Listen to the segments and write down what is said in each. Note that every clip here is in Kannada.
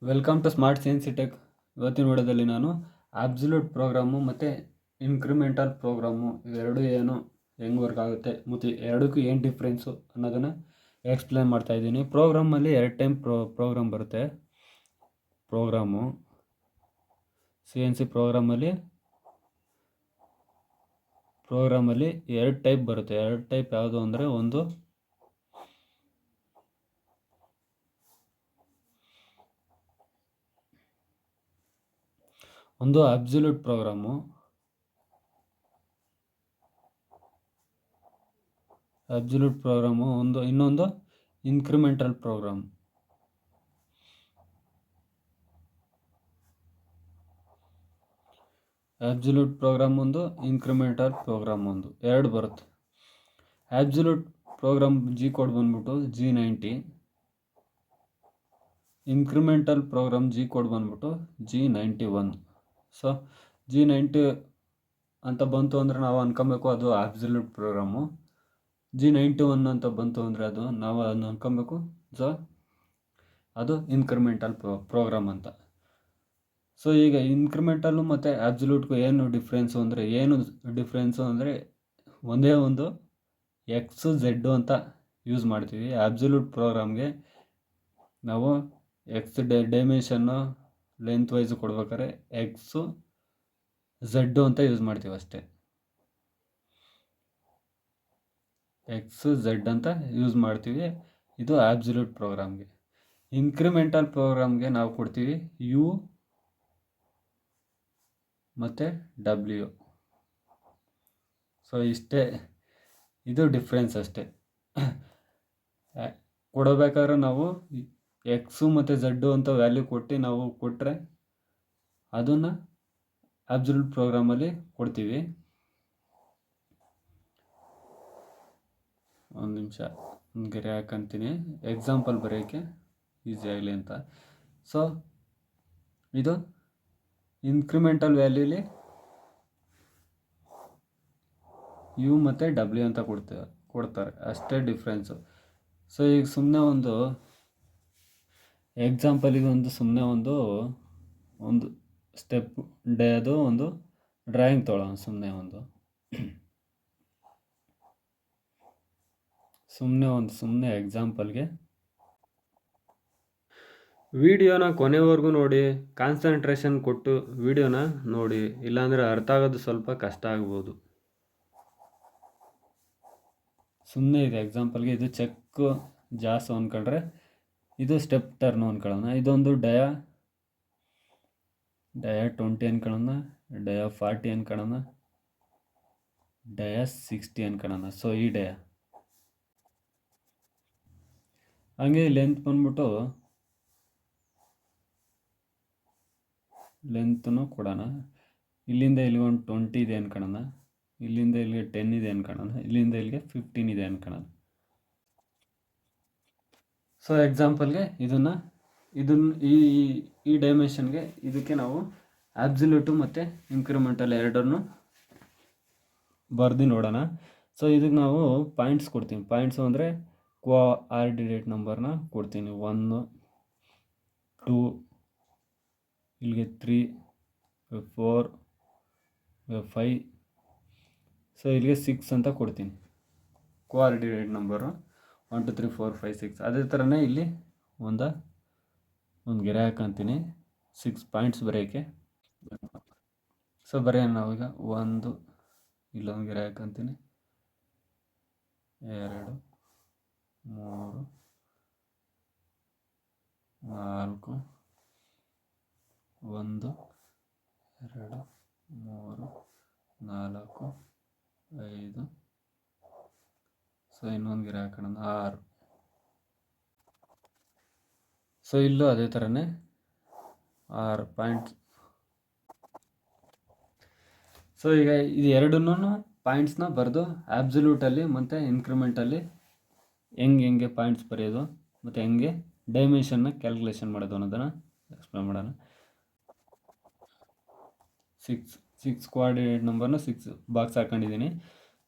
Welcome to smart science tech. ಇವತ್ತಿನ ವಿಡಿಯೋದಲ್ಲಿ ನಾನು ಅಬ್ಸಲ್ಯೂಟ್ ಪ್ರೋಗ್ರಾಮು ಮತ್ತು ಇನ್ಕ್ರಿಮೆಂಟಲ್ ಪ್ರೋಗ್ರಾಮು ಇವೆರಡು ಏನು ಹೆಂಗೆ ವರ್ಕ್ ಆಗುತ್ತೆ ಮತ್ತು ಎರಡಕ್ಕೂ ಏನು ಡಿಫ್ರೆನ್ಸು ಅನ್ನೋದನ್ನು ಎಕ್ಸ್ಪ್ಲೇನ್ ಮಾಡ್ತಾಯಿದ್ದೀನಿ. ಪ್ರೋಗ್ರಾಮಲ್ಲಿ ಎರಡು ಟೈಮ್ ಪ್ರೋಗ್ರಾಮ್ ಬರುತ್ತೆ. ಪ್ರೋಗ್ರಾಮು CNC ಪ್ರೋಗ್ರಾಮಲ್ಲಿ ಎರಡು ಟೈಪ್ ಬರುತ್ತೆ. ಎರಡು ಟೈಪ್ ಯಾವುದು ಅಂದರೆ ಒಂದು ಅಬ್ಸಲ್ಯೂಟ್ ಪ್ರೋಗ್ರಾಮು, ಇನ್ನೊಂದು ಇನ್ಕ್ರಿಮೆಂಟಲ್ ಪ್ರೋಗ್ರಾಮ್. ಅಬ್ಸಲ್ಯೂಟ್ ಪ್ರೋಗ್ರಾಮ್ ಒಂದು, ಇನ್ಕ್ರಿಮೆಂಟಲ್ ಪ್ರೋಗ್ರಾಮ್ ಒಂದು, ಎರಡು ಬರುತ್ತೆ. ಅಬ್ಸಲ್ಯೂಟ್ ಪ್ರೋಗ್ರಾಮ್ G ಕೋಡ್ ಬಂದ್ಬಿಟ್ಟು G90, incremental program G code ಬಂದ್ಬಿಟ್ಟು G91. ಸೊ G90 ಅಂತ ಬಂತು ಅಂದರೆ ನಾವು ಅನ್ಕೊಬೇಕು ಅದು ಅಬ್ಸಲ್ಯೂಟ್ ಪ್ರೋಗ್ರಾಮು. G91 ಅಂತ ಬಂತು ಅಂದರೆ ನಾವು ಅದನ್ನು ಅನ್ಕೊಬೇಕು ಸೊ ಅದು ಇನ್ಕ್ರಿಮೆಂಟಲ್ ಪ್ರೋಗ್ರಾಮ್ ಅಂತ. ಸೊ ಈಗ ಇನ್ಕ್ರಿಮೆಂಟಲ್ಲು ಮತ್ತು ಅಬ್ಸಲ್ಯೂಟ್ಗೂ ಏನು ಡಿಫ್ರೆನ್ಸು ಅಂದರೆ ಒಂದೇ ಒಂದು X Z ಅಂತ ಯೂಸ್ ಮಾಡ್ತೀವಿ. ಅಬ್ಸಲ್ಯೂಟ್ ಪ್ರೋಗ್ರಾಮ್ಗೆ ನಾವು X ಡೈಮೆನ್ಷನ್ನು ಲೆಂತ್ ವೈಸ್ ಕೊಡ್ಬೇಕಾದ್ರೆ X Z ಅಂತ ಯೂಸ್ ಮಾಡ್ತೀವಿ ಅಷ್ಟೇ. X Z ಅಂತ ಯೂಸ್ ಮಾಡ್ತೀವಿ ಇದು ಅಬ್ಸಲ್ಯೂಟ್ ಪ್ರೋಗ್ರಾಮ್ಗೆ. ಇನ್ಕ್ರಿಮೆಂಟಲ್ ಪ್ರೋಗ್ರಾಮ್ಗೆ ನಾವು ಕೊಡ್ತೀವಿ U ಮತ್ತು W. ಸೊ ಇಷ್ಟೇ, ಇದು ಡಿಫ್ರೆನ್ಸ್ ಅಷ್ಟೇ. ಕೊಡಬೇಕಾದ್ರೆ ನಾವು X ಮತ್ತು Z ಅಂತ ವ್ಯಾಲ್ಯೂ ಕೊಟ್ಟರೆ ಅದನ್ನು ಅಬ್ಸಲ್ಯೂಟ್ ಪ್ರೋಗ್ರಾಮಲ್ಲಿ ಕೊಡ್ತೀವಿ. ಒಂದು ನಿಮಿಷ ಗೆರೆ ಹಾಕಂತೀನಿ ಎಕ್ಸಾಂಪಲ್ ಬರೆಯೋಕ್ಕೆ ಈಸಿ ಆಗಲಿ ಅಂತ. ಸೊ ಇದು ಇನ್ಕ್ರಿಮೆಂಟಲ್ ವ್ಯಾಲ್ಯೂಲಿ U ಮತ್ತು W ಅಂತ ಕೊಡ್ತಾರೆ ಅಷ್ಟೇ ಡಿಫ್ರೆನ್ಸು. ಸೊ ಈಗ ಸುಮ್ಮನೆ ಒಂದು ಎಕ್ಸಾಂಪಲಿಗೆ ಒಂದು ಸ್ಟೆಪ್ ಅದು ಒಂದು ಡ್ರಾಯಿಂಗ್ ತೊಗೊಳ್ಳೋಣ. ಸುಮ್ಮನೆ ಎಕ್ಸಾಂಪಲ್ಗೆ ವಿಡಿಯೋನ ಕೊನೆವರೆಗೂ ನೋಡಿ, ಕಾನ್ಸಂಟ್ರೇಷನ್ ಕೊಟ್ಟು ವಿಡಿಯೋನ ನೋಡಿ, ಇಲ್ಲಾಂದರೆ ಅರ್ಥ ಆಗೋದು ಸ್ವಲ್ಪ ಕಷ್ಟ ಆಗ್ಬೋದು. ಸುಮ್ಮನೆ ಇದೆ ಎಕ್ಸಾಂಪಲ್ಗೆ ಇದು ಚೆಕ್ ಜಾಸ್ ಅಂದ್ಕೊಂಡ್ರೆ ಇದು ಸ್ಟೆಪ್ ಟರ್ನ್ ಅಂದ್ಕೊಳ್ಳೋಣ. ಇದೊಂದು ಡಯಾ 20 ಅಂದ್ಕೊಳ್ಳೋಣ, ಡಯಾ 40 ಅಂದ್ಕೊಳ್ಳೋಣ, ಡಯಾ 60 ಅಂದ್ಕೊಳ್ಳೋಣ. ಸೊ ಈ ಡಯಾ ಹಂಗೆ ಲೆಂತ್ ಬಂದ್ಬಿಟ್ಟು ಲೆಂತ್ನು ಕೊಡೋಣ. ಇಲ್ಲಿಂದ ಇಲ್ಲಿ ಒಂದು 20 ಇದೆ ಅಂದ್ಕೊಳ್ಳೋಣ, ಇಲ್ಲಿಂದ ಇಲ್ಲಿಗೆ 10 ಇದೆ ಅಂದ್ಕೊಳ್ಳೋಣ, ಇಲ್ಲಿಂದ ಇಲ್ಲಿಗೆ 15 ಇದೆ ಅಂದ್ಕೊಳ್ಳೋಣ. ಸೊ ಎಕ್ಸಾಂಪಲ್ಗೆ ಇದನ್ನು ಈ ಡೈಮೆನ್ಷನ್ಗೆ ಇದಕ್ಕೆ ನಾವು ಅಬ್ಸಲ್ಯೂಟು ಮತ್ತು ಇನ್ಕ್ರಿಮೆಂಟಲ್ ಎರಡನ್ನು ಬರ್ದು ನೋಡೋಣ. ಸೊ ಇದಕ್ಕೆ ನಾವು ಪಾಯಿಂಟ್ಸ್ ಕೊಡ್ತೀನಿ. ಪಾಯಿಂಟ್ಸು ಅಂದರೆ ಕೋಆರ್ಡಿನೇಟ್ ನಂಬರ್ನ ಕೊಡ್ತೀನಿ. 1 2 ಇಲ್ಲಿಗೆ 3 4 5 ಸೊ ಇಲ್ಲಿಗೆ 6 ಅಂತ ಕೊಡ್ತೀನಿ ಕೋಆರ್ಡಿನೇಟ್ ನಂಬರು. 1 2 3 4 5 6. ಅದೇ ಥರನೇ ಇಲ್ಲಿ ಒಂದು ಗೆರೆ ಹಾಕಂತೀನಿ 6 ಪಾಯಿಂಟ್ಸ್ ಬರೆಯೋಕ್ಕೆ. ಸೊ ಬರೆಯೋಣ ನಾವೀಗ. 1 ಇಲ್ಲೊಂದು ಗೆರೆ ಹಾಕಂತೀನಿ, 2 3 4 1 2 3 4 5. ಸೊ ಇನ್ನೊಂದು ಗೆರೆ ಹಾಕೋಣ 6. ಸೊ ಇಲ್ಲೂ ಅದೇ ಥರನೇ 6 ಪಾಯಿಂಟ್ಸ್. ಸೊ ಈಗ ಇದು ಎರಡನ್ನೂ ಪಾಯಿಂಟ್ಸ್ನ ಬರೆದು ಅಬ್ಸಲ್ಯೂಟಲ್ಲಿ ಮತ್ತು ಇನ್ಕ್ರಿಮೆಂಟಲ್ಲಿ ಹೆಂಗೆ ಪಾಯಿಂಟ್ಸ್ ಬರೆಯೋದು ಮತ್ತು ಹೆಂಗೆ ಡೈಮೆನ್ಷನ್ನ ಕ್ಯಾಲ್ಕುಲೇಷನ್ ಮಾಡೋದು ಅನ್ನೋದನ್ನು ಎಕ್ಸ್ಪ್ಲೇನ್ ಮಾಡೋಣ. 6 ಕೋಆರ್ಡಿನೇಟ್ ನಂಬರ್ನ 6 ಬಾಕ್ಸ್ ಹಾಕೊಂಡಿದ್ದೀನಿ.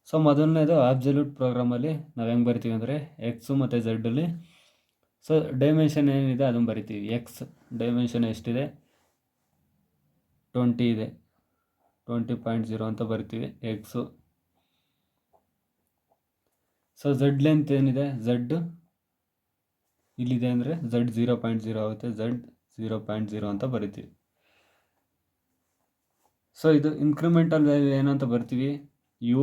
ಸೊ ಮೊದಲನೇದು ಅಬ್ಸಲ್ಯೂಟ್ ಪ್ರೋಗ್ರಾಮಲ್ಲಿ ನಾವು ಹೆಂಗೆ ಬರಿತೀವಿ ಅಂದರೆ X ಮತ್ತು Z ಅಲ್ಲಿ ಸೊ ಡೈಮೆನ್ಷನ್ ಏನಿದೆ ಅದನ್ನು ಬರಿತೀವಿ. X ಡೈಮೆನ್ಷನ್ ಎಷ್ಟಿದೆ 20 ಇದೆ, 20.0 ಅಂತ ಬರ್ತೀವಿ ಎಕ್ಸು. ಸೊ ಝಡ್ ಲೆಂತ್ ಏನಿದೆ, ಝಡ್ ಇಲ್ಲಿದೆ ಅಂದರೆ ಝಡ್ 0.0 ಆಗುತ್ತೆ, ಝಡ್ 0.0 ಅಂತ ಬರಿತೀವಿ. ಸೊ ಇದು ಇನ್ಕ್ರಿಮೆಂಟಲ್ ವ್ಯಾಲ್ಯೂ ಏನಂತ ಬರ್ತೀವಿ, ಯು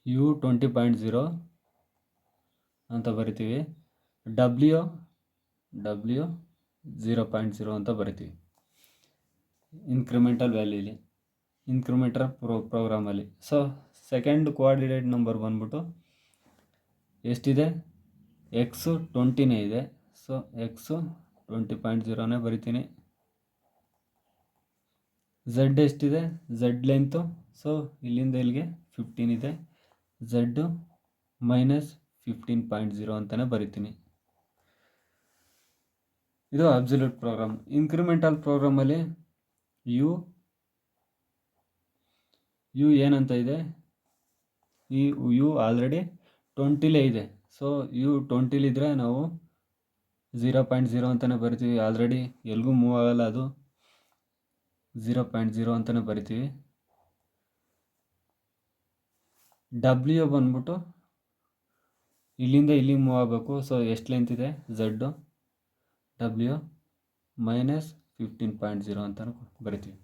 20.0 ಅಂತ ಬರಿತೀವಿ, ಡಬ್ಲ್ಯೂ 0.0 ಅಂತ ಬರಿತೀವಿ ಇನ್ಕ್ರಿಮೆಂಟಲ್ ವ್ಯಾಲ್ಯೂಲಿ, ಇನ್ಕ್ರಿಮೆಂಟಲ್ ಪ್ರೋಗ್ರಾಮಲ್ಲಿ. ಸೊ ಸೆಕೆಂಡ್ ಕೋಆರ್ಡಿನೇಟ್ ನಂಬರ್ ಬಂದ್ಬಿಟ್ಟು ಎಷ್ಟಿದೆ, ಎಕ್ಸು 20ನೇ ಇದೆ. ಸೊ ಎಕ್ಸು 20.0ನೇ ಬರಿತೀನಿ. ಝಡ್ ಎಷ್ಟಿದೆ, ಝಡ್ ಲೆಂತು ಸೊ ಇಲ್ಲಿಂದ ಇಲ್ಲಿಗೆ 15 ಇದೆ, ಝಡ್ಡು -15.0 ಅಂತಲೇ ಬರಿತೀನಿ. ಇದು ಅಬ್ಸಲ್ಯೂಟ್ ಪ್ರೋಗ್ರಾಮ್. ಇನ್ಕ್ರಿಮೆಂಟಲ್ ಪ್ರೋಗ್ರಾಮಲ್ಲಿ ಯು ಏನಂತ ಇದೆ, ಈ ಯು ಆಲ್ರೆಡಿ 20ಲೇ ಇದೆ. ಸೊ ಯು 20ಲಿದ್ದರೆ ನಾವು 0.0 ಅಂತಲೇ ಬರಿತೀವಿ. ಆಲ್ರೆಡಿ ಎಲ್ಗೂ ಮೂವ್ ಆಗಲ್ಲ, ಅದು 0.0 ಅಂತಲೇ ಬರಿತೀವಿ. ಡಬ್ಲ್ಯೂ ಬಂದ್ಬಿಟ್ಟು ಇಲ್ಲಿಂದ ಇಲ್ಲಿಗೆ ಮೂವ್ ಆಗಬೇಕು. ಸೊ ಎಷ್ಟು ಲೆಂತ್ ಇದೆ ಝಡ್ಡು, ಡಬ್ಲ್ಯೂ -15.0 ಅಂತ ಬರಿತೀವಿ.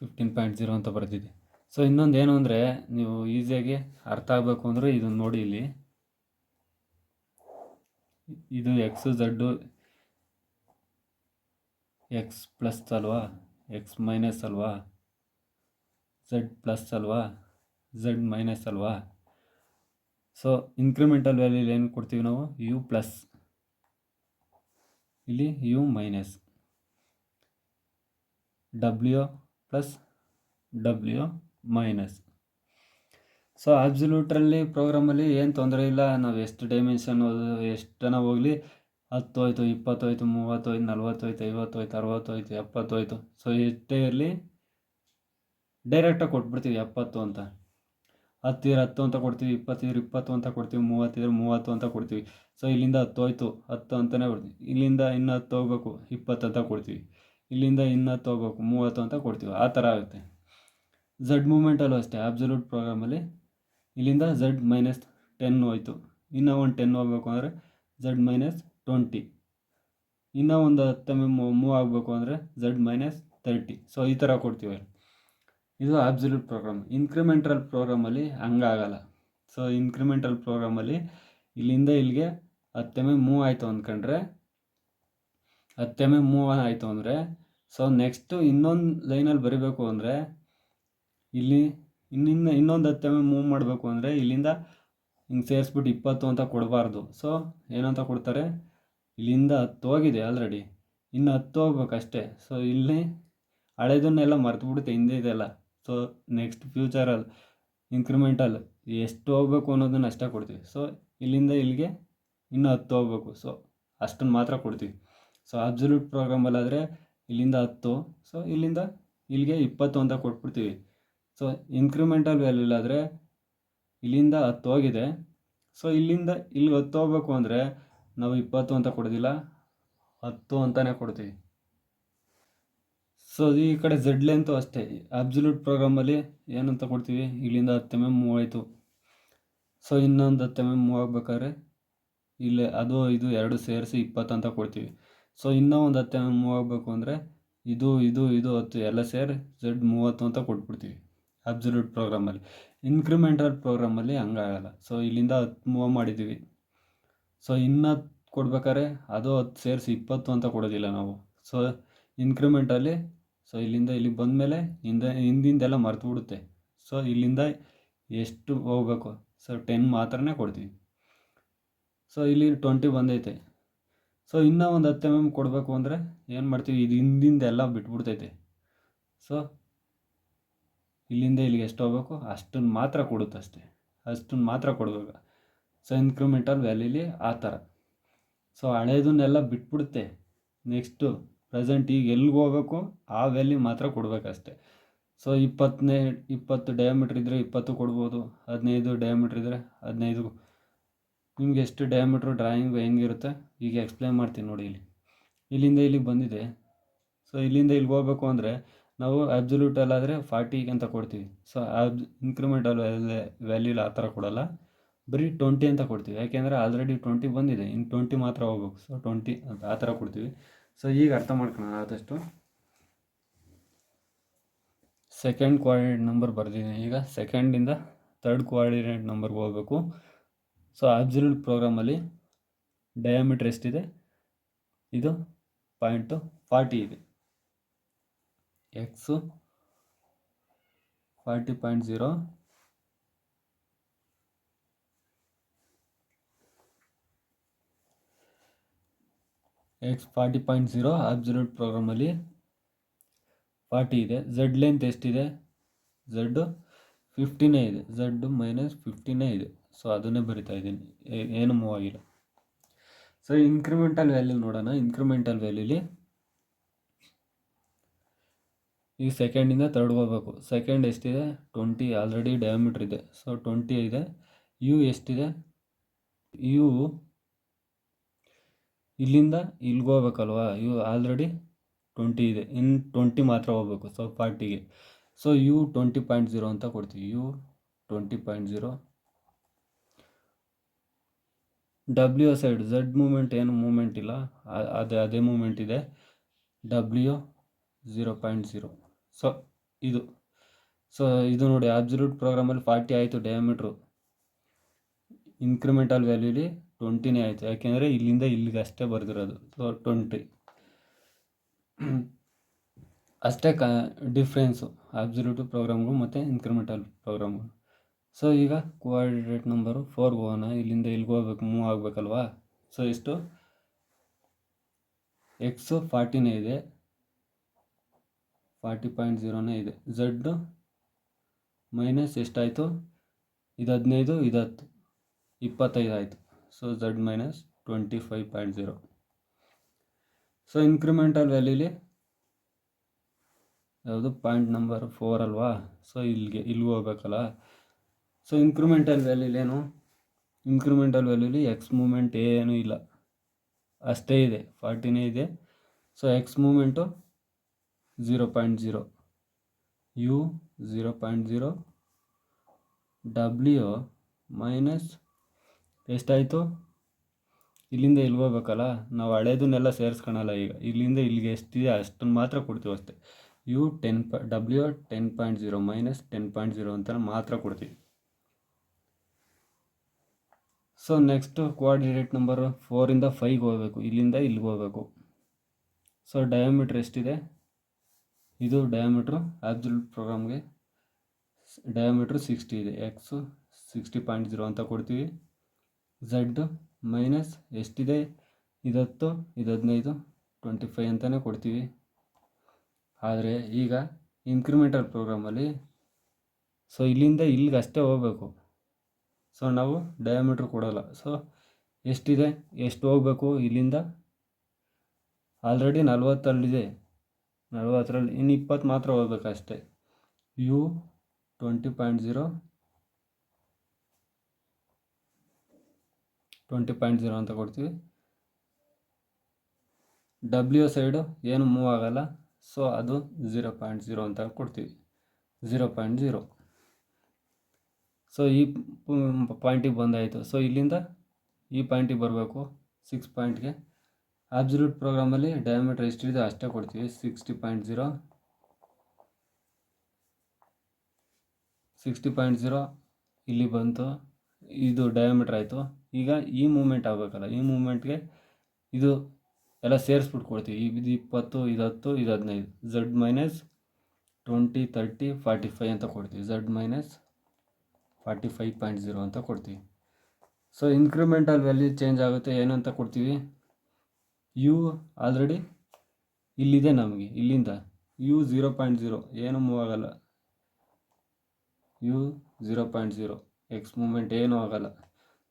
15.0 ಅಂತ ಬರ್ತಿದೆ. ಸೊ ಇನ್ನೊಂದು ಏನು ಅಂದರೆ, ನೀವು ಈಸಿಯಾಗಿ ಅರ್ಥ ಆಗಬೇಕು ಅಂದರೆ ಇದನ್ನು ನೋಡಿ, ಇಲ್ಲಿ ಇದು ಎಕ್ಸು ಝಡ್ಡು ಎಕ್ಸ್ ಪ್ಲಸ್ ಅಲ್ವಾ, ಎಕ್ಸ್ ಮೈನಸ್ ಅಲ್ವಾ, ಝಡ್ ಪ್ಲಸ್ ಅಲ್ವಾ, ಝಡ್ ಮೈನಸ್ ಅಲ್ವಾ. ಸೊ ಇನ್ಕ್ರಿಮೆಂಟಲ್ ವ್ಯಾಲ್ಯೂಲಿ ಏನು ಕೊಡ್ತೀವಿ ನಾವು, ಯು ಪ್ಲಸ್, ಇಲ್ಲಿ U minus, W plus W minus. So ಅಬ್ಸಲ್ಯೂಟ್ರಲ್ಲಿ ಪ್ರೋಗ್ರಾಮಲ್ಲಿ ಏನು ತೊಂದರೆ ಇಲ್ಲ, ನಾವು ಎಷ್ಟು ಡೈಮೆನ್ಷನ್ ಎಷ್ಟನ ಹೋಗಲಿ, 10 ಹೋಯ್ತು, 20 ಹೋಯ್ತು, 30 ಹೋಯ್ತು, 40 ಹೋಯ್ತು, 50 ಹೋಯ್ತು, 60 ಹೋಯ್ತು, 70 ಹೋಯ್ತು. ಸೊ ಎಷ್ಟೇ ಇರಲಿ ಡೈರೆಕ್ಟಾಗಿ ಕೊಟ್ಬಿಡ್ತೀವಿ 70 ಅಂತ. 10 ಇದ್ರೆ 10 ಅಂತ ಕೊಡ್ತೀವಿ, 20 ಇದ್ರೆ 20 ಅಂತ ಕೊಡ್ತೀವಿ, 30 ಇದ್ರೆ 30 ಅಂತ ಕೊಡ್ತೀವಿ. ಸೊ ಇಲ್ಲಿಂದ 10 ಹೋಯ್ತು, 10 ಅಂತಲೇ ಕೊಡ್ತೀವಿ. ಇಲ್ಲಿಂದ ಇನ್ನು 10 ಹೋಗ್ಬೇಕು, 20 ಅಂತ ಕೊಡ್ತೀವಿ. ಇಲ್ಲಿಂದ ಇನ್ನು 10 ಹೋಗ್ಬೇಕು, 30 ಅಂತ ಕೊಡ್ತೀವಿ. ಆ ಥರ ಆಗುತ್ತೆ. ಝಡ್ ಮೂಮೆಂಟಲ್ಲೂ ಅಷ್ಟೇ, ಅಬ್ಸಲ್ಯೂಟ್ ಪ್ರೋಗ್ರಾಮಲ್ಲಿ ಇಲ್ಲಿಂದ ಝಡ್ -10 ಹೋಯ್ತು, ಇನ್ನೂ ಒಂದು 10 ಹೋಗ್ಬೇಕು ಅಂದರೆ ಝಡ್ -20, ಇನ್ನೂ ಒಂದು 10 ಮೂವ್ ಆಗಬೇಕು ಅಂದರೆ ಝಡ್ -30. ಸೊ ಈ ಥರ ಕೊಡ್ತೀವಿ. ಇದು ಅಬ್ಸಲ್ಯೂಟ್ ಪ್ರೋಗ್ರಾಮ್. ಇನ್ಕ್ರಿಮೆಂಟಲ್ ಪ್ರೋಗ್ರಾಮಲ್ಲಿ ಹಂಗಾಗಲ್ಲ. ಸೊ ಇನ್ಕ್ರಿಮೆಂಟಲ್ ಪ್ರೋಗ್ರಾಮಲ್ಲಿ ಇಲ್ಲಿಂದ ಇಲ್ಲಿಗೆ 10 ಮೂವ್ ಆಯಿತು ಅಂದ್ಕೊಂಡ್ರೆ, 10 ಮೂವ್ ಆಯಿತು ಅಂದರೆ, ಸೊ ನೆಕ್ಸ್ಟು ಇನ್ನೊಂದು ಲೈನಲ್ಲಿ ಬರೀಬೇಕು ಅಂದರೆ, ಇಲ್ಲಿ ಇನ್ನೊಂದು 10 ಮೂವ್ ಮಾಡಬೇಕು ಅಂದರೆ ಇಲ್ಲಿಂದ ಹಿಂಗೆ ಸೇರಿಸ್ಬಿಟ್ಟು 20 ಅಂತ ಕೊಡಬಾರ್ದು. ಸೊ ಏನಂತ ಕೊಡ್ತಾರೆ, ಇಲ್ಲಿಂದ 10 ಹೋಗಿದೆ ಆಲ್ರೆಡಿ, ಇನ್ನು 10 ಹೋಗ್ಬೇಕಷ್ಟೇ. ಸೊ ಇಲ್ಲಿ ಹಳೆದನ್ನೆಲ್ಲ ಮರ್ತುಬಿಡುತ್ತೆ, ಹಿಂದೆ ಇದೆಲ್ಲ. ಸೊ ನೆಕ್ಸ್ಟ್ ಫ್ಯೂಚರಲ್ಲಿ ಇನ್ಕ್ರಿಮೆಂಟಲ್ ಎಷ್ಟು ಹೋಗ್ಬೇಕು ಅನ್ನೋದನ್ನು ಅಷ್ಟೇ ಕೊಡ್ತೀವಿ. ಸೊ ಇಲ್ಲಿಂದ ಇಲ್ಲಿಗೆ ಇನ್ನೂ 10 ಹೋಗ್ಬೇಕು, ಸೊ ಅಷ್ಟನ್ನು ಮಾತ್ರ ಕೊಡ್ತೀವಿ. ಸೊ ಅಬ್ಸಲ್ಯೂಟ್ ಪ್ರೋಗ್ರಾಮಲ್ಲಾದರೆ ಇಲ್ಲಿಂದ 10, ಸೊ ಇಲ್ಲಿಂದ ಇಲ್ಲಿಗೆ 20 ಅಂತ ಕೊಟ್ಬಿಡ್ತೀವಿ. ಸೊ ಇನ್ಕ್ರಿಮೆಂಟಲ್ ವ್ಯಾಲ್ಯೂಲಾದರೆ ಇಲ್ಲಿಂದ 10 ಹೋಗಿದೆ, ಸೊ ಇಲ್ಲಿಂದ ಇಲ್ಲಿಗೆ 10 ಹೋಗ್ಬೇಕು ಅಂದರೆ ನಾವು 20 ಅಂತ ಕೊಡೋದಿಲ್ಲ, 10 ಅಂತಲೇ ಕೊಡ್ತೀವಿ. ಸೊ ಈ ಕಡೆ ಝಡ್ ಲೆಂತು ಅಷ್ಟೇ. ಅಬ್ಸಲ್ಯೂಟ್ ಪ್ರೋಗ್ರಾಮಲ್ಲಿ ಏನಂತ ಕೊಡ್ತೀವಿ, ಇಲ್ಲಿಂದ 10 ಮೂವ್ ಆಯಿತು, ಸೊ ಇನ್ನೊಂದು 10 ಮೂವ್ ಆಗಬೇಕಾದ್ರೆ ಇಲ್ಲೇ ಅದು ಇದು ಎರಡು ಸೇರಿಸಿ 20 ಅಂತ ಕೊಡ್ತೀವಿ. ಸೊ ಇನ್ನೂ ಒಂದು 10 ಮೂವ್ ಆಗಬೇಕು ಅಂದರೆ ಇದು 10 ಎಲ್ಲ ಸೇರಿ ಝಡ್ 30 ಅಂತ ಕೊಟ್ಬಿಡ್ತೀವಿ ಅಬ್ಸಲ್ಯೂಟ್ ಪ್ರೋಗ್ರಾಮಲ್ಲಿ. ಇನ್ಕ್ರಿಮೆಂಟಲ್ ಪ್ರೋಗ್ರಾಮಲ್ಲಿ ಹಂಗಾಗಲ್ಲ. ಸೊ ಇಲ್ಲಿಂದ 10 ಮೂವ್ ಮಾಡಿದ್ದೀವಿ, ಸೊ ಇನ್ನೂ ಕೊಡ್ಬೇಕಾದ್ರೆ ಅದು 10 ಸೇರಿಸಿ 20 ಅಂತ ಕೊಡೋದಿಲ್ಲ ನಾವು. ಸೊ ಇನ್ಕ್ರಿಮೆಂಟಲ್ಲಿ ಸೊ ಇಲ್ಲಿಂದ ಇಲ್ಲಿಗೆ ಬಂದಮೇಲೆ ಹಿಂದಿಂದೆಲ್ಲ ಮರ್ತುಬಿಡುತ್ತೆ. ಸೊ ಇಲ್ಲಿಂದ ಎಷ್ಟು ಹೋಗ್ಬೇಕು, ಸೊ 10 ಮಾತ್ರನೇ ಕೊಡ್ತೀವಿ. ಸೊ ಇಲ್ಲಿ 20 ಬಂದೈತೆ, ಸೊ ಇನ್ನೂ ಒಂದು 10 ಕೊಡಬೇಕು ಅಂದರೆ ಏನು ಮಾಡ್ತೀವಿ, ಇದು ಹಿಂದಿಂದೆಲ್ಲ ಬಿಟ್ಬಿಡ್ತೈತೆ. ಸೊ ಇಲ್ಲಿಂದ ಇಲ್ಲಿಗೆ ಎಷ್ಟು ಹೋಗ್ಬೇಕು ಅಷ್ಟನ್ನು ಮಾತ್ರ ಕೊಡುತ್ತೆ ಅಷ್ಟೇ, ಅಷ್ಟನ್ನು ಮಾತ್ರ ಕೊಡಬೇಕು. ಸೊ ಇನ್ಕ್ರಿಮೆಂಟಲ್ ವ್ಯಾಲ್ಯೂಲಿ ಆ ಥರ. ಸೊ ಹಳೇದನ್ನೆಲ್ಲ ಬಿಟ್ಬಿಡುತ್ತೆ. ನೆಕ್ಸ್ಟು ಪ್ರೆಸೆಂಟ್ ಈಗ ಎಲ್ಲಿಗೆ ಹೋಗ್ಬೇಕು ಆ ವ್ಯಾಲ್ಯೂ ಮಾತ್ರ ಕೊಡಬೇಕಷ್ಟೆ. ಸೊ 20 ಡಯಾಮೀಟ್ರ್ ಇದ್ದರೆ 20 ಕೊಡ್ಬೋದು, 15 ಡಯಾಮೀಟ್ರ್ ಇದ್ದರೆ 15. ನಿಮ್ಗೆ ಎಷ್ಟು ಡಯಾಮೀಟ್ರ್ ಡ್ರಾಯಿಂಗ್ ಹೆಂಗಿರುತ್ತೆ ಈಗ ಎಕ್ಸ್ಪ್ಲೇನ್ ಮಾಡ್ತೀನಿ ನೋಡಿ. ಇಲ್ಲಿಂದ ಇಲ್ಲಿಗೆ ಬಂದಿದೆ. ಸೊ ಇಲ್ಲಿಂದ ಇಲ್ಲಿಗೆ ಹೋಗ್ಬೇಕು ಅಂದರೆ ನಾವು ಅಬ್ಸಲ್ಯೂಟಲ್ಲಾದರೆ 40 ಅಂತ ಕೊಡ್ತೀವಿ. ಸೊ ಇನ್ಕ್ರಿಮೆಂಟಲ್ ವ್ಯಾಲ್ಯೂಲಿ ಆ ಥರ ಕೊಡಲ್ಲ, ಬರೀ 20 ಅಂತ ಕೊಡ್ತೀವಿ. ಯಾಕೆಂದರೆ ಆಲ್ರೆಡಿ 20 ಬಂದಿದೆ, ಇನ್ನು 20 ಮಾತ್ರ ಹೋಗ್ಬೇಕು. ಸೊ 20 ಅಂತ ಆ ಥರ ಕೊಡ್ತೀವಿ. ಸೊ ಈಗ ಅರ್ಥ ಮಾಡ್ಕೊಳ್ಳೋಣ ಆದಷ್ಟು. ಸೆಕೆಂಡ್ ಕೋಆರ್ಡಿನೇಟ್ ನಂಬರ್ ಬರ್ದಿದ್ದೀನಿ. ಈಗ ಸೆಕೆಂಡಿಂದ ಥರ್ಡ್ ಕೋಆರ್ಡಿನೇಟ್ ನಂಬರ್ಗೆ ಹೋಗಬೇಕು. ಸೊ ಅಬ್ಸಲ್ಯೂಟ್ ಪ್ರೋಗ್ರಾಮಲ್ಲಿ ಡಯಾಮೀಟ್ರ್ ಎಷ್ಟಿದೆ, ಇದು 40 ಇದೆ. ಎಕ್ಸು 40.0, ಎಕ್ಸ್ 40.0 ಅಬ್ಸಲ್ಯೂಟ್ ಪ್ರೋಗ್ರಾಮಲ್ಲಿ 40 ಇದೆ. ಝಡ್ ಲೆಂತ್ ಎಷ್ಟಿದೆ, ಝಡ್ 15 ಇದೆ. ಝಡ್ -15 ಇದೆ. ಸೊ ಅದನ್ನೇ ಬರಿತಾ ಇದ್ದೀನಿ, ಏನು ಮೂವ್ ಆಗಿಲ್ಲ. ಸೊ ಇನ್ಕ್ರಿಮೆಂಟಲ್ ವ್ಯಾಲ್ಯೂ ನೋಡೋಣ. ಇನ್ಕ್ರಿಮೆಂಟಲ್ ವ್ಯಾಲ್ಯೂಲಿ ಈಗ ಸೆಕೆಂಡಿಂದ ಥರ್ಡ್ಗೆ ಹೋಗ್ಬೇಕು. ಸೆಕೆಂಡ್ ಎಷ್ಟಿದೆ, 20. ಆಲ್ರೆಡಿ ಡಯಾಮೀಟ್ರ್ ಇದೆ. ಸೊ 20 ಇದೆ. ಯು ಎಷ್ಟಿದೆ, ಯು ಇಲ್ಲಿಂದ ಇಲ್ಲಿಗೆ ಹೋಗ್ಬೇಕಲ್ವಾ, ಯು ಆಲ್ರೆಡಿ 20 ಇದೆ, ಇನ್ನು 20 ಮಾತ್ರ ಹೋಗ್ಬೇಕು. ಸೊ 40ಗೆ. ಸೊ ಯು 20.0 ಅಂತ ಕೊಡ್ತೀವಿ. U 20.0. W side Z moment ಏನು ಮೂಮೆಂಟ್ ಇಲ್ಲ, ಅದೇ ಮೂಮೆಂಟ್ ಇದೆ. ಡಬ್ಲ್ಯೂ 0.0. ಸೊ ಇದು ನೋಡಿ, ಅಬ್ಸಲ್ಯೂಟ್ ಪ್ರೋಗ್ರಾಮಲ್ಲಿ 40 ಆಯಿತು ಡಯಾಮೀಟ್ರು. ಇನ್ಕ್ರಿಮೆಂಟಲ್ ವ್ಯಾಲ್ಯೂಲಿ 20ನೇ ಆಯಿತು, ಯಾಕೆಂದರೆ ಇಲ್ಲಿಂದ ಇಲ್ಲಿಗೆ ಅಷ್ಟೇ ಬರೆದಿರೋದು. ಸೊ 20 ಅಷ್ಟೇ ಡಿಫ್ರೆನ್ಸು ಅಬ್ಸಲ್ಯೂಟ್ ಪ್ರೋಗ್ರಾಮ್ಗೂ ಮತ್ತು ಇನ್ಕ್ರಿಮೆಂಟಲ್ ಪ್ರೋಗ್ರಾಮ್ಗೂ. ಸೊ ಈಗ ಕೋಆರ್ಡಿನೇಟ್ ನಂಬರು 4 ಹೋಗೋಣ. ಇಲ್ಲಿಂದ ಇಲ್ಲಿಗೆ ಹೋಗ್ಬೇಕು, ಮೂವ್ ಆಗಬೇಕಲ್ವಾ. ಸೊ ಎಷ್ಟು, ಎಕ್ಸು 40ನೇ ಇದೆ, 40.0ನೇ ಇದೆ. ಝಡ್ ಮೈನಸ್ ಎಷ್ಟಾಯಿತು, ಇದು 15, ಇದು 10, 25 ಆಯಿತು. So Z -25.0. ಸೊ ಇನ್ಕ್ರಿಮೆಂಟಲ್ ವ್ಯಾಲ್ಯೂಲಿ ಯಾವುದು ಪಾಯಿಂಟ್ ನಂಬರ್ 4 ಅಲ್ವಾ. ಸೊ ಇಲ್ಲಿಗೆ ಹೋಗ್ಬೇಕಲ್ಲ. ಸೊ ಇನ್ಕ್ರಿಮೆಂಟಲ್ ವ್ಯಾಲ್ಯೂಲಿ ಏನು, ಇನ್ಕ್ರಿಮೆಂಟಲ್ ವ್ಯಾಲ್ಯೂಲಿ ಎಕ್ಸ್ ಮೂಮೆಂಟ್ ಏನೂ ಇಲ್ಲ, ಅಷ್ಟೇ ಇದೆ, 40ನೇ ಇದೆ. So X moment 0.0, U 0.0, W minus ಎಷ್ಟಾಯಿತು, ಇಲ್ಲಿಂದ ಇಲ್ಲಿಗೆ ಹೋಗ್ಬೇಕಲ್ಲ. ನಾವು ಹಳೇದನ್ನೆಲ್ಲ ಸೇರಿಸ್ಕೊಳಲ್ಲ. ಈಗ ಇಲ್ಲಿಂದ ಇಲ್ಲಿಗೆ ಎಷ್ಟಿದೆ ಅಷ್ಟನ್ನು ಮಾತ್ರ ಕೊಡ್ತೀವಿ ಅಷ್ಟೇ. ಯು ಡಬ್ಲ್ಯೂ 10.0 ಮೈನಸ್ 10.0 ಅಂತ ಮಾತ್ರ ಕೊಡ್ತೀವಿ. ಸೊ ನೆಕ್ಸ್ಟು ಕೋಆರ್ಡಿನೇಟ್ ನಂಬರ್ 4ಇಂದ 5ಗೆ ಹೋಗಬೇಕು. ಇಲ್ಲಿಂದ ಇಲ್ಲಿಗೆ ಹೋಗಬೇಕು. ಸೊ ಡಯಾಮೀಟ್ರ್ ಎಷ್ಟಿದೆ, ಇದು ಡಯಾಮೀಟ್ರು ಅಬ್ಸಲ್ಯೂಟ್ ಪ್ರೋಗ್ರಾಮ್ಗೆ ಡಯಾಮೀಟ್ರು 60 ಇದೆ. ಎಕ್ಸು 60.0 ಅಂತ ಕೊಡ್ತೀವಿ. ಝಡ್ ಮೈನಸ್ ಎಷ್ಟಿದೆ, ಇದು 10, ಇದು 15, 25 ಅಂತಲೇ ಕೊಡ್ತೀವಿ. ಆದರೆ ಈಗ ಇನ್ಕ್ರಿಮೆಂಟಲ್ ಪ್ರೋಗ್ರಾಮಲ್ಲಿ ಸೊ ಇಲ್ಲಿಂದ ಇಲ್ಲಿಗೆ ಅಷ್ಟೇ ಹೋಗಬೇಕು. ಸೊ ನಾವು ಡಯಾಮೀಟ್ರ್ ಕೊಡೋಲ್ಲ. ಸೊ ಎಷ್ಟಿದೆ, ಎಷ್ಟು ಹೋಗಬೇಕು, ಇಲ್ಲಿಂದ ಆಲ್ರೆಡಿ 40 40ರಲ್ಲಿ ಇನ್ನು 20 ಮಾತ್ರ ಹೋಗ್ಬೇಕು ಅಷ್ಟೇ. ಯು 20.0 ಅಂತ ಕೊಡ್ತೀವಿ. ಡಬ್ಲ್ಯೂ ಸೈಡು ಏನು ಮೂವ್ ಆಗಲ್ಲ. ಸೊ ಅದು 0.0 ಅಂತ ಕೊಡ್ತೀವಿ, 0.0. ಸೊ ಈ ಪಾಯಿಂಟಿಗೆ ಬಂದಾಯಿತು. ಸೊ ಇಲ್ಲಿಂದ ಈ ಪಾಯಿಂಟಿಗೆ ಬರಬೇಕು, 6 ಪಾಯಿಂಟ್ಗೆ. ಅಬ್ಸಲ್ಯೂಟ್ ಪ್ರೋಗ್ರಾಮಲ್ಲಿ ಡಯಾಮೀಟ್ರ್ ಎಷ್ಟಿದೆ ಅಷ್ಟೇ ಕೊಡ್ತೀವಿ, 60.0. 60.0 ಇಲ್ಲಿ ಬಂತು, ಇದು ಡಯಾಮೀಟ್ರ್ ಆಯಿತು. ಈಗ ಈ ಮೂಮೆಂಟ್ ಆಗಬೇಕಲ್ಲ, ಈ ಮೂಮೆಂಟ್ಗೆ ಇದು ಎಲ್ಲ ಸೇರಿಸ್ಬಿಟ್ಟು ಕೊಡ್ತೀವಿ. ಇದು 20, ಇದು 10, ಇದು 15. ಝಡ್ ಮೈನಸ್ 20, 30, 45 ಅಂತ ಕೊಡ್ತೀವಿ. ಝಡ್ ಮೈನಸ್ 45.0 ಅಂತ ಕೊಡ್ತೀವಿ. ಸೊ ಇನ್ಕ್ರಿಮೆಂಟಲ್ ವ್ಯಾಲ್ಯೂ ಚೇಂಜ್ ಆಗುತ್ತೆ, ಏನಂತ ಕೊಡ್ತೀವಿ, ಯು ಆಲ್ರೆಡಿ ಇಲ್ಲಿದೆ ನಮಗೆ. ಇಲ್ಲಿಂದ ಯು 0.0 ಏನು ಮೂವ್ ಆಗಲ್ಲ. ಯು 0.0 ಎಕ್ಸ್ ಮೂಮೆಂಟ್ ಏನೂ ಆಗಲ್ಲ.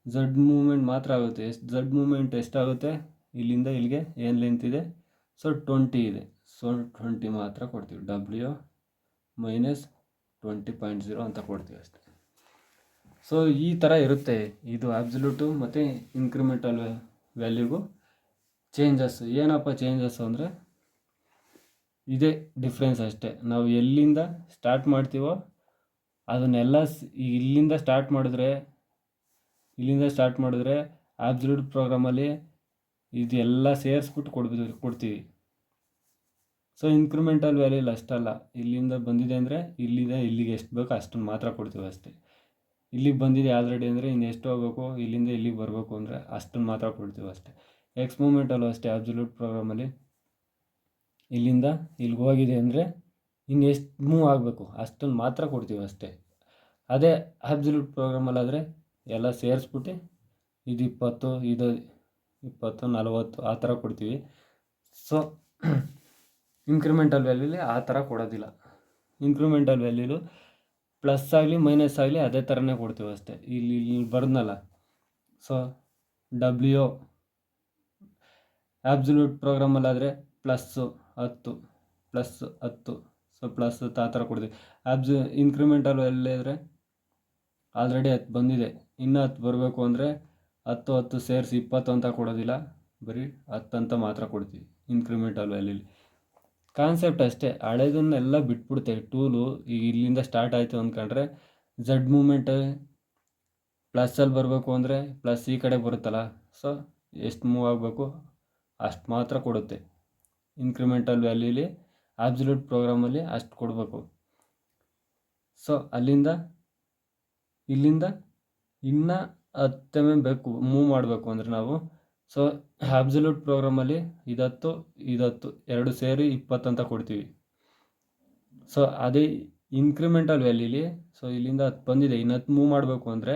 ಝಡ್ ಮೂಮೆಂಟ್ ಮಾತ್ರ ಆಗುತ್ತೆ. ಝಡ್ ಮೂಮೆಂಟ್ ಎಷ್ಟಾಗುತ್ತೆ, ಇಲ್ಲಿಂದ ಇಲ್ಲಿಗೆ ಏನು ಲೆಂತ್ ಇದೆ, ಸೊ 20 ಇದೆ. ಸೊ 20 ಮಾತ್ರ ಕೊಡ್ತೀವಿ. ಡಬ್ಲ್ಯೂ ಮೈನಸ್ 20.0 ಅಂತ ಕೊಡ್ತೀವಿ ಅಷ್ಟೆ. ಸೊ ಈ ಥರ ಇರುತ್ತೆ ಇದು ಆಬ್ಸಲ್ಯೂಟು ಮತ್ತು ಇನ್ಕ್ರಿಮೆಂಟಲ್ ವ್ಯಾಲ್ಯೂಗೂ ಚೇಂಜಸ್. ಏನಪ್ಪ ಚೇಂಜಸ್ ಅಂದರೆ ಇದೇ ಡಿಫ್ರೆನ್ಸ್ ಅಷ್ಟೇ. ನಾವು ಎಲ್ಲಿಂದ ಸ್ಟಾರ್ಟ್ ಮಾಡ್ತೀವೋ ಅದನ್ನೆಲ್ಲ ಇಲ್ಲಿಂದ ಸ್ಟಾರ್ಟ್ ಮಾಡಿದ್ರೆ ಆಬ್ಸಲ್ಯೂಟ್ ಪ್ರೋಗ್ರಾಮಲ್ಲಿ ಇದೆಲ್ಲ ಸೇರಿಸ್ಬಿಟ್ಟು ಕೊಡ್ತೀವಿ. ಸೊ ಇನ್ಕ್ರಿಮೆಂಟಲ್ ವ್ಯಾಲ್ಯೂಲಿ ಅಷ್ಟಲ್ಲ, ಇಲ್ಲಿಂದ ಬಂದಿದೆ ಅಂದರೆ ಇಲ್ಲಿಗೆ ಎಷ್ಟು ಬೇಕೋ ಅಷ್ಟನ್ನು ಮಾತ್ರ ಕೊಡ್ತೀವಿ ಅಷ್ಟೇ. ಇಲ್ಲಿಗೆ ಬಂದಿದೆ ಆಲ್ರೆಡಿ ಅಂದರೆ ಇನ್ನು ಎಷ್ಟು ಹೋಗ್ಬೇಕು, ಇಲ್ಲಿಂದ ಇಲ್ಲಿಗೆ ಬರಬೇಕು ಅಂದರೆ ಅಷ್ಟನ್ನು ಮಾತ್ರ ಕೊಡ್ತೀವಿ ಅಷ್ಟೇ. ಎಕ್ಸ್ ಮೂಮೆಂಟಲ್ಲೂ ಅಷ್ಟೇ, ಆಬ್ಸಲ್ಯೂಟ್ ಪ್ರೋಗ್ರಾಮಲ್ಲಿ ಇಲ್ಲಿಂದ ಇಲ್ಲಿಗೆ ಹೋಗಿದೆ ಅಂದರೆ ಇನ್ನು ಎಷ್ಟು ಮೂವ್ ಆಗಬೇಕು ಅಷ್ಟನ್ನು ಮಾತ್ರ ಕೊಡ್ತೀವಿ ಅಷ್ಟೇ. ಅದೇ ಆಬ್ಸಲ್ಯೂಟ್ ಪ್ರೋಗ್ರಾಮಲ್ಲಾದರೆ ಎಲ್ಲ ಸೇರಿಸ್ಬಿಟ್ಟು ಇದು 20, ಇದು 20, 40 ಆ ಥರ ಕೊಡ್ತೀವಿ. ಸೊ ಇನ್ಕ್ರಿಮೆಂಟಲ್ ವ್ಯಾಲ್ಯೂಲಿ ಆ ಥರ ಕೊಡೋದಿಲ್ಲ. ಇನ್ಕ್ರಿಮೆಂಟಲ್ ವ್ಯಾಲ್ಯೂಲು ಪ್ಲಸ್ ಆಗಲಿ ಮೈನಸ್ ಆಗಲಿ ಅದೇ ಥರನೇ ಕೊಡ್ತೀವಿ ಅಷ್ಟೇ. ಇಲ್ಲಿ ಬರ್ದ್ನಲ್ಲ, ಸೊ ಡಬ್ಲ್ಯೂ ಆಬ್ಸಲ್ಯೂಟ್ ಪ್ರೋಗ್ರಾಮಲ್ಲಾದರೆ +10 +10, ಸೊ +10 ಆ ಥರ ಕೊಡ್ತೀವಿ. ಇನ್ಕ್ರಿಮೆಂಟಲ್ ವ್ಯಾಲ್ಯೂ ಆದರೆ ಆಲ್ರೆಡಿ 10 ಬಂದಿದೆ, ಇನ್ನೂ 10 ಬರಬೇಕು ಅಂದರೆ 10 ಸೇರಿಸಿ 20 ಅಂತ ಕೊಡೋದಿಲ್ಲ, ಬರೀ 10 ಅಂತ ಮಾತ್ರ ಕೊಡ್ತೀವಿ ಇನ್ಕ್ರಿಮೆಂಟಲ್ ವ್ಯಾಲ್ಯೂಲಿ. ಕಾನ್ಸೆಪ್ಟ್ ಅಷ್ಟೇ, ಹಳೇದನ್ನೆಲ್ಲ ಬಿಟ್ಬಿಡ್ತೇವೆ. ಟೂಲು ಈಗ ಇಲ್ಲಿಂದ ಸ್ಟಾರ್ಟ್ ಆಯಿತು ಅಂದ್ಕೊಂಡ್ರೆ ಝಡ್ ಮೂಮೆಂಟ್ ಪ್ಲಸ್ಸಲ್ಲಿ ಬರಬೇಕು ಅಂದರೆ ಪ್ಲಸ್ ಈ ಕಡೆ ಬರುತ್ತಲ್ಲ, ಸೊ ಎಷ್ಟು ಮೂವ್ ಆಗಬೇಕು ಅಷ್ಟು ಮಾತ್ರ ಕೊಡುತ್ತೆ. ಇನ್ಕ್ರಿಮೆಂಟಲ್ ವ್ಯಾಲ್ಯೂಲಿ ಆಬ್ಸಲ್ಯೂಟ್ ಪ್ರೋಗ್ರಾಮಲ್ಲಿ ಅಷ್ಟು ಕೊಡಬೇಕು. ಸೊ ಇಲ್ಲಿಂದ ಇನ್ನೂ 10 ಬೇಕು ಮೂವ್ ಮಾಡಬೇಕು ಅಂದರೆ ನಾವು. ಸೊ ಆಬ್ಸಲ್ಯೂಟ್ ಪ್ರೋಗ್ರಾಮಲ್ಲಿ 10 ಎರಡು ಸೇರಿ 20 ಅಂತ ಕೊಡ್ತೀವಿ. ಸೊ ಅದೇ ಇನ್ಕ್ರಿಮೆಂಟಲ್ ವ್ಯಾಲ್ಯೂಲಿ ಸೊ ಇಲ್ಲಿಂದ 10 ಬಂದಿದೆ, ಇನ್ನು 10 ಮೂವ್ ಮಾಡಬೇಕು ಅಂದರೆ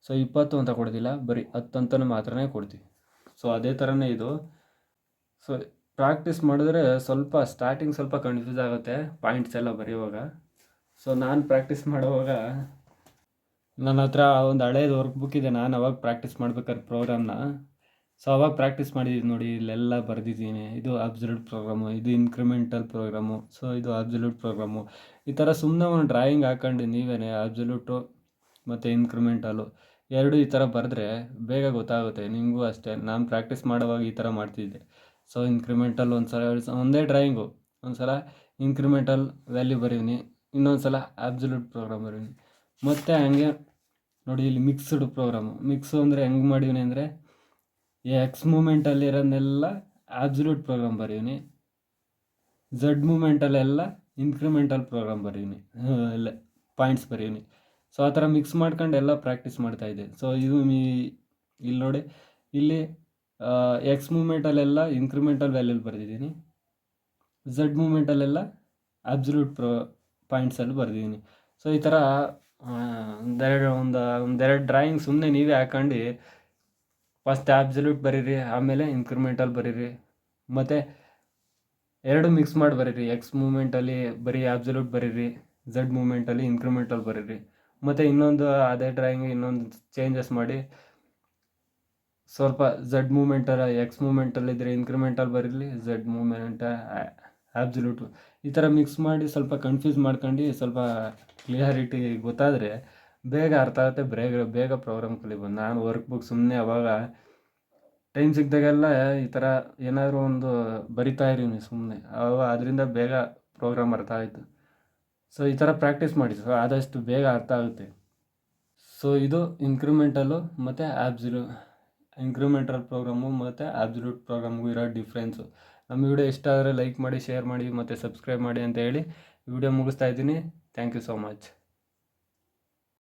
ಸೊ 20 ಅಂತ ಕೊಡೋದಿಲ್ಲ, ಬರೀ 10 ಅಂತಲೇ ಮಾತ್ರನೇ ಕೊಡ್ತೀವಿ. ಸೊ ಅದೇ ಥರನೇ ಇದು. ಸೊ ಪ್ರಾಕ್ಟೀಸ್ ಮಾಡಿದ್ರೆ ಸ್ಟಾರ್ಟಿಂಗ್ ಸ್ವಲ್ಪ ಕನ್ಫ್ಯೂಸ್ ಆಗುತ್ತೆ ಪಾಯಿಂಟ್ಸ್ ಎಲ್ಲ ಬರೆಯುವಾಗ. ಸೊ ನಾನು ಪ್ರಾಕ್ಟೀಸ್ ಮಾಡುವಾಗ ನನ್ನ ಹತ್ರ ಒಂದು ಹಳೇದು ವರ್ಕ್ ಬುಕ್ ಇದೆ, ನಾನು ಅವಾಗ ಪ್ರಾಕ್ಟೀಸ್ ಮಾಡ್ಬೇಕಾದ್ರೆ ಪ್ರೋಗ್ರಾಮ್ನ. ಸೊ ಅವಾಗ ಪ್ರಾಕ್ಟೀಸ್ ಮಾಡಿದ್ದೀನಿ ನೋಡಿ, ಇಲ್ಲೆಲ್ಲ ಬರೆದಿದ್ದೀನಿ. ಇದು ಆಬ್ಸಲ್ಯೂಟ್ ಪ್ರೋಗ್ರಾಮು, ಇದು ಇನ್ಕ್ರಿಮೆಂಟಲ್ ಪ್ರೋಗ್ರಾಮು, ಸೊ ಇದು ಆಬ್ಸಲ್ಯೂಟ್ ಪ್ರೋಗ್ರಾಮು. ಈ ಥರ ಸುಮ್ಮನೆ ಒಂದು ಡ್ರಾಯಿಂಗ್ ಹಾಕೊಂಡು ನೀವೇ ಆಬ್ಸಲ್ಯೂಟು ಮತ್ತು ಇನ್ಕ್ರಿಮೆಂಟಲು ಎರಡು ಈ ಥರ ಬರೆದ್ರೆ ಬೇಗ ಗೊತ್ತಾಗುತ್ತೆ. ನಿಮಗೂ ಅಷ್ಟೇ, ನಾನು ಪ್ರಾಕ್ಟೀಸ್ ಮಾಡುವಾಗ ಈ ಥರ ಮಾಡ್ತಿದ್ದೆ. ಸೊ ಇನ್ಕ್ರಿಮೆಂಟಲ್ ಒಂದೇ ಡ್ರಾಯಿಂಗು, ಒಂದು ಸಲ ಇನ್ಕ್ರಿಮೆಂಟಲ್ ವ್ಯಾಲ್ಯೂ ಬರೀನಿ, ಇನ್ನೊಂದು ಸಲ ಆಬ್ಸಲ್ಯೂಟ್ ಪ್ರೋಗ್ರಾಮ್ ಬರೀನಿ. ಮತ್ತು ಹಂಗೆ ನೋಡಿ ಇಲ್ಲಿ ಮಿಕ್ಸ್ಡ್ ಪ್ರೋಗ್ರಾಮು. ಮಿಕ್ಸು ಅಂದರೆ ಹೆಂಗೆ ಮಾಡೀನಿ ಅಂದರೆ ಎಕ್ಸ್ ಮೂಮೆಂಟಲ್ಲಿರೋದನ್ನೆಲ್ಲ ಆಬ್ಸಲ್ಯೂಟ್ ಪ್ರೋಗ್ರಾಮ್ ಬರೀನಿ, ಝಡ್ ಮೂಮೆಂಟಲ್ಲೆಲ್ಲ ಇನ್ಕ್ರಿಮೆಂಟಲ್ ಪ್ರೋಗ್ರಾಮ್ ಬರೀನಿ, ಎಲ್ಲ ಪಾಯಿಂಟ್ಸ್ ಬರೀನಿ. ಸೊ ಆ ಥರ ಮಿಕ್ಸ್ ಮಾಡ್ಕೊಂಡು ಎಲ್ಲ ಪ್ರಾಕ್ಟೀಸ್ ಮಾಡ್ತಾಯಿದ್ದೆ. ಸೊ ಇದು ಇಲ್ಲಿ ನೋಡಿ, ಇಲ್ಲಿ ಎಕ್ಸ್ ಮೂಮೆಂಟಲ್ಲೆಲ್ಲ ಇನ್ಕ್ರಿಮೆಂಟಲ್ ವ್ಯಾಲ್ಯೂಲಿ ಬರೆದಿದ್ದೀನಿ, ಝಡ್ ಮೂಮೆಂಟಲ್ಲೆಲ್ಲ ಆಬ್ಸಲ್ಯೂಟ್ ಪಾಯಿಂಟ್ಸಲ್ಲಿ ಬರೆದಿದ್ದೀನಿ. ಸೊ ಈ ಥರ ಒಂದೆರಡು ಡ್ರಾಯಿಂಗ್ ಸುಮ್ಮನೆ ನೀವೇ ಹಾಕೊಂಡು ಫಸ್ಟ್ ಆಬ್ಸಲ್ಯೂಟ್ ಬರೀರಿ, ಆಮೇಲೆ ಇನ್ಕ್ರಿಮೆಂಟಲ್ ಬರೀರಿ, ಮತ್ತು ಎರಡು ಮಿಕ್ಸ್ ಮಾಡಿ ಬರೀರಿ. ಎಕ್ಸ್ ಮೂಮೆಂಟಲ್ಲಿ ಬರೀ ಆಬ್ಸಲ್ಯೂಟ್ ಬರೀರಿ, ಝಡ್ ಮೂಮೆಂಟಲ್ಲಿ ಇನ್ಕ್ರಿಮೆಂಟಲ್ ಬರೀರಿ. ಮತ್ತು ಇನ್ನೊಂದು ಅದೇ ಡ್ರಾಯಿಂಗ್ ಇನ್ನೊಂದು ಚೇಂಜಸ್ ಮಾಡಿ ಸ್ವಲ್ಪ ಝಡ್ ಮೂಮೆಂಟಲ್ಲ ಎಕ್ಸ್ ಮೂಮೆಂಟಲ್ಲಿದ್ದರೆ ಇನ್ಕ್ರಿಮೆಂಟಲ್ ಬರೀಲಿ, ಝಡ್ ಮೂಮೆಂಟ ಆಬ್ಸಲ್ಯೂಟು, ಈ ಥರ ಮಿಕ್ಸ್ ಮಾಡಿ ಸ್ವಲ್ಪ ಕನ್ಫ್ಯೂಸ್ ಮಾಡ್ಕೊಂಡು ಸ್ವಲ್ಪ ಕ್ಲಿಯಾರಿಟಿ ಗೊತ್ತಾದರೆ ಬೇಗ ಅರ್ಥ ಆಗುತ್ತೆ, ಬೇಗ ಪ್ರೋಗ್ರಾಮ್ ಕಲಿಬೋದು. ನಾನು ವರ್ಕ್ ಬುಕ್ ಸುಮ್ಮನೆ ಅವಾಗ ಟೈಮ್ ಸಿಕ್ಕಿದಾಗೆಲ್ಲ ಈ ಥರ ಏನಾದರೂ ಒಂದು ಬರಿತಾ ಇದ್ದೀನಿ ಸುಮ್ಮನೆ, ಅದರಿಂದ ಬೇಗ ಪ್ರೋಗ್ರಾಮ್ ಅರ್ಥ ಆಯಿತು. ಸೊ ಈ ಥರ ಪ್ರಾಕ್ಟೀಸ್ ಮಾಡಿ, ಸೊ ಆದಷ್ಟು ಬೇಗ ಅರ್ಥ ಆಗುತ್ತೆ. ಸೊ ಇದು ಇನ್ಕ್ರಿಮೆಂಟಲು ಮತ್ತು ಇನ್ಕ್ರಿಮೆಂಟಲ್ ಪ್ರೋಗ್ರಾಮು ಮತ್ತು ಆಬ್ಸಲ್ಯೂಟ್ ಪ್ರೋಗ್ರಾಮ್ಗೂ ಇರೋ ಡಿಫ್ರೆನ್ಸು. ನಮ್ಮ ವಿಡಿಯೋ ಇಷ್ಟ ಆದರೆ ಲೈಕ್ ಮಾಡಿ, ಶೇರ್ ಮಾಡಿ ಮತ್ತು ಸಬ್ಸ್ಕ್ರೈಬ್ ಮಾಡಿ ಅಂತ ಹೇಳಿ ವಿಡಿಯೋ ಮುಗಿಸ್ತಾ ಇದ್ದೀನಿ. Thank you so much.